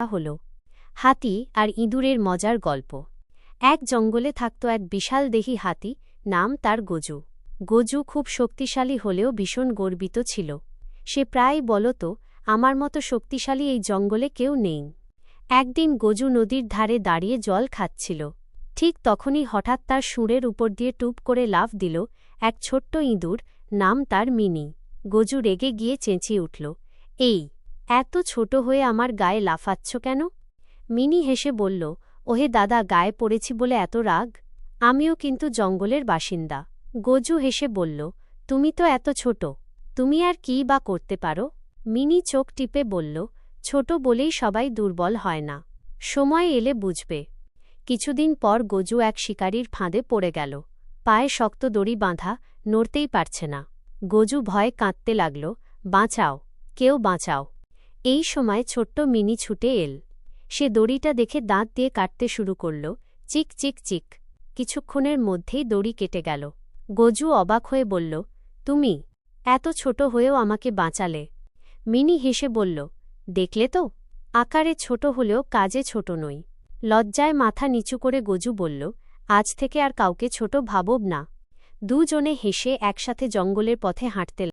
হল হাতি আর ইঁদুরের মজার গল্প। এক জঙ্গলে থাকত এক বিশালদেহী হাতি, নাম তার গজু। গজু খুব শক্তিশালী হলেও ভীষণ গর্বিত ছিল। সে প্রায়ই বলত, আমার মতো শক্তিশালী এই জঙ্গলে কেউ নেই। একদিন গজু নদীর ধারে দাঁড়িয়ে জল খাচ্ছিল। ঠিক তখনই হঠাৎ তার সুঁড়ের উপর দিয়ে টুপ করে লাফ দিল এক ছোট্ট ইঁদুর, নাম তার মিনি। গজু রেগে গিয়ে চেঁচিয়ে উঠল, এই, এত ছোট হয়ে আমার গায়ে লাফাচ্ছ কেন? মিনি হেসে বলল, ওহে দাদা, গায়ে পড়েছি বলে এত রাগ? আমিও কিন্তু জঙ্গলের বাসিন্দা। গজু হেসে বলল, তুমি তো এত ছোট, তুমি আর কী বা করতে পারো? মিনি চোখ টিপে বলল, ছোট বলেই সবাই দুর্বল হয় না, সময় এলে বুঝবে। কিছুদিন পর গজু এক শিকারীর ফাঁদে পড়ে গেল। পায়ে শক্ত দড়ি বাঁধা, নড়তেই পারছে না। গজু ভয়ে কাঁদতে লাগল, বাঁচাও, কেউ বাঁচাও। এই সময় ছোট্ট মিনি ছুটে এল। সে দড়িটা দেখে দাঁত দিয়ে কাটতে শুরু করল, চিক চিক চিক। কিছুক্ষণের মধ্যেই দড়ি কেটে গেল। গজু অবাক হয়ে বলল, তুমি এত ছোট হয়েও আমাকে বাঁচালে? মিনি হেসে বলল, দেখলে তো, আকারে ছোট হলেও কাজে ছোট নই। লজ্জায় মাথা নিচু করে গজু বলল, আজ থেকে আর কাউকে ছোট ভাবব না। দুজনে হেসে একসাথে জঙ্গলের পথে হাঁটতে